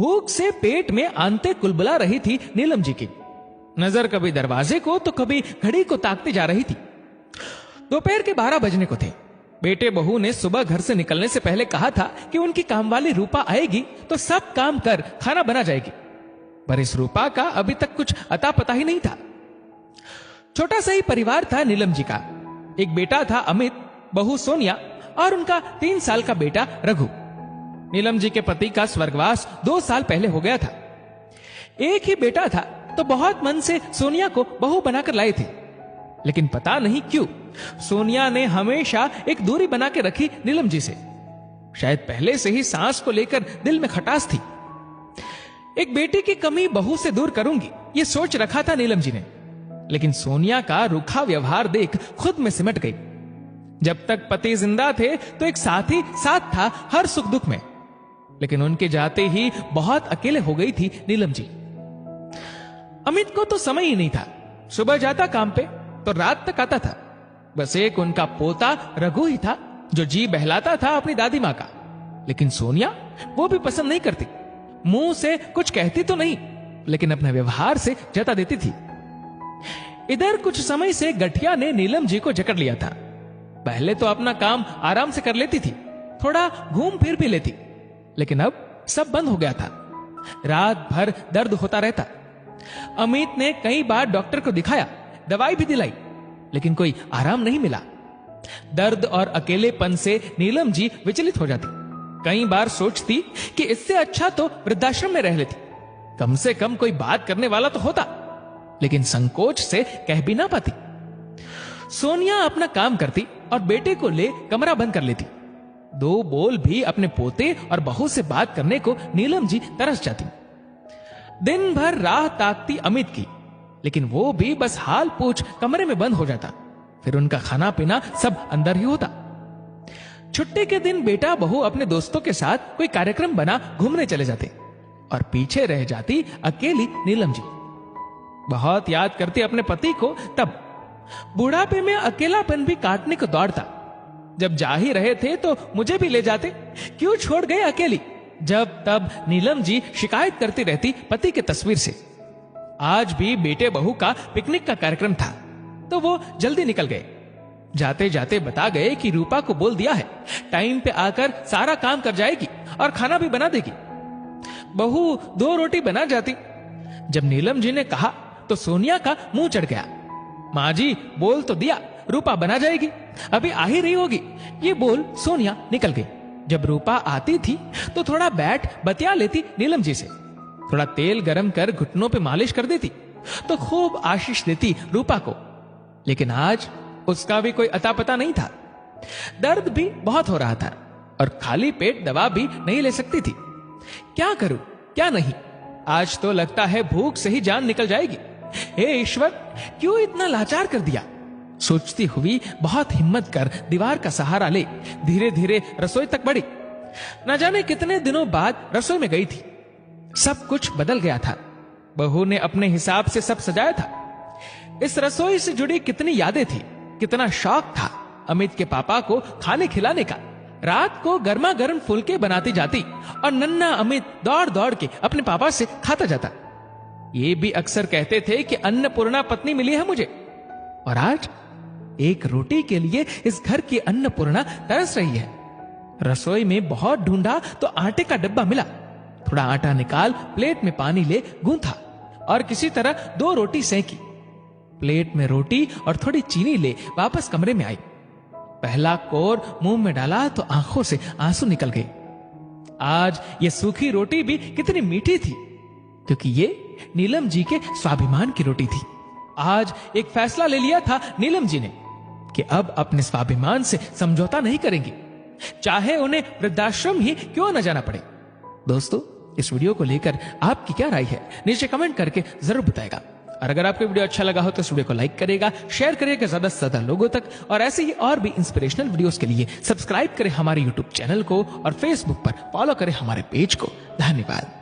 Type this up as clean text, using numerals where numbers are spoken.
भूख से पेट में आंते कुलबुला रही थी नीलम जी की। नजर कभी दरवाजे को तो कभी घड़ी को ताकती जा रही थी। दोपहर के 12 बजने को थे। बेटे बहू ने सुबह घर से निकलने से पहले कहा था कि उनकी कामवाली रूपा आएगी तो सब काम कर खाना बना जाएगी, पर इस रूपा का अभी तक कुछ अता पता ही नहीं था। छोटा सा ही परिवार था नीलम जी का। एक बेटा था अमित, बहू सोनिया और उनका 3 साल का बेटा रघु। नीलम जी के पति का स्वर्गवास 2 साल पहले हो गया था। एक ही बेटा था तो बहुत मन से सोनिया को बहू बनाकर लाए थे, लेकिन पता नहीं क्यों सोनिया ने हमेशा एक दूरी बना के रखी नीलम जी से। शायद पहले से ही सास को लेकर दिल में खटास थी। एक बेटी की कमी बहू से दूर करूंगी, ये सोच रखा था नीलम जी ने, लेकिन सोनिया का रूखा व्यवहार देख खुद में सिमट गई। जब तक पति जिंदा थे तो एक साथी साथ था हर सुख दुख में, लेकिन उनके जाते ही बहुत अकेले हो गई थी नीलम जी। अमित को तो समय ही नहीं था। सुबह जाता काम पे तो रात तक आता था। बस एक उनका पोता रघु ही था जो जी बहलाता था अपनी दादी माँ का, लेकिन सोनिया वो भी पसंद नहीं करती। मुंह से कुछ कहती तो नहीं, लेकिन अपने व्यवहार से जता देती थी। इधर कुछ समय से गठिया ने नीलम जी को जकड़ लिया था। पहले तो अपना काम आराम से कर लेती थी, थोड़ा घूम फिर भी लेती, लेकिन अब सब बंद हो गया था। रात भर दर्द होता रहता। अमित ने कई बार डॉक्टर को दिखाया, दवाई भी दिलाई, लेकिन कोई आराम नहीं मिला। दर्द और अकेलेपन से नीलम जी विचलित हो जाती। कई बार सोचती कि इससे अच्छा तो वृद्धाश्रम में रह लेती, कम से कम कोई बात करने वाला तो होता, लेकिन संकोच से कह भी ना पाती। सोनिया अपना काम करती और बेटे को ले कमरा बंद कर लेती। 2 बोल भी अपने पोते और बहू से बात करने को नीलम जी तरस जाती। दिन भर राह ताकती अमित की, लेकिन वो भी बस हाल पूछ कमरे में बंद हो जाता। फिर उनका खाना पीना सब अंदर ही होता। छुट्टी के दिन बेटा बहू अपने दोस्तों के साथ कोई कार्यक्रम बना घूमने चले जाते और पीछे रह जाती अकेली नीलम जी। बहुत याद करती अपने पति को। तब बुढ़ापे में अकेलापन भी काटने को दौड़ता। जब जा ही रहे थे तो मुझे भी ले जाते, क्यों छोड़ गए अकेली। जब तब नीलम जी शिकायत करती रहती पति के तस्वीर से। आज भी बेटे बहू का पिकनिक का कार्यक्रम था तो वो जल्दी निकल गए। जाते जाते बता गए कि रूपा को बोल दिया है टाइम पे आकर सारा काम कर जाएगी और खाना भी बना देगी। बहू 2 रोटी बना जाती। जब नीलम जी ने कहा तो सोनिया का मुंह चढ़ गया। माँ जी बोल तो दिया, रूपा बना जाएगी, अभी आ ही रही होगी। ये बोल सोनिया निकल गई। जब रूपा आती थी तो थोड़ा बैठ बतिया लेती नीलम जी से, थोड़ा तेल गरम कर घुटनों पे मालिश कर देती तो खूब आशीष देती रूपा को। लेकिन आज उसका भी कोई अता पता नहीं था। दर्द भी बहुत हो रहा था और खाली पेट दवा भी नहीं ले सकती थी। क्या करूं क्या नहीं, आज तो लगता है भूख से ही जान निकल जाएगी। हे ईश्वर, क्यों इतना लाचार कर दिया। सोचती हुई बहुत हिम्मत कर दीवार का सहारा ले धीरे धीरे रसोई तक बढ़ी। न जाने कितने दिनों बाद रसोई में गई थी। सब कुछ बदल गया था। बहू ने अपने हिसाब से सब सजाया था। इस रसोई से जुड़ी कितनी यादें थी, कितना शौक था अमित के पापा को खाने खिलाने का। रात को गर्मा गर्म फुलके बनाती जाती और नन्ना अमित दौड़ दौड़ के अपने पापा से खाता जाता। ये भी अक्सर कहते थे कि अन्नपूर्णा पत्नी मिली है मुझे, और आज एक रोटी के लिए इस घर की अन्नपूर्णा तरस रही है। रसोई में बहुत ढूंढा तो आटे का डब्बा मिला। थोड़ा आटा निकाल प्लेट में पानी ले गूंथा और किसी तरह 2 रोटी सेंकी। प्लेट में रोटी और थोड़ी चीनी ले वापस कमरे में आई। पहला कोर मुंह में डाला तो आंखों से आंसू निकल गए। आज ये सूखी रोटी भी कितनी मीठी थी, क्योंकि ये नीलम जी के स्वाभिमान की रोटी थी। आज एक फैसला ले लिया था नीलम जी ने कि अब अपने स्वाभिमान से समझौता नहीं करेंगी, चाहे उन्हें वृद्धाश्रम ही क्यों न जाना पड़े। दोस्तों, इस वीडियो को लेकर आपकी क्या राय है नीचे कमेंट करके जरूर बताएगा। और अगर आपको वीडियो अच्छा लगा हो तो इस वीडियो को लाइक करेगा, शेयर करेगा ज्यादा से ज्यादा लोगों तक, और ऐसे ही और भी इंस्पिरेशनल वीडियोस के लिए सब्सक्राइब करें हमारे यूट्यूब चैनल को और फेसबुक पर फॉलो करें हमारे पेज को। धन्यवाद।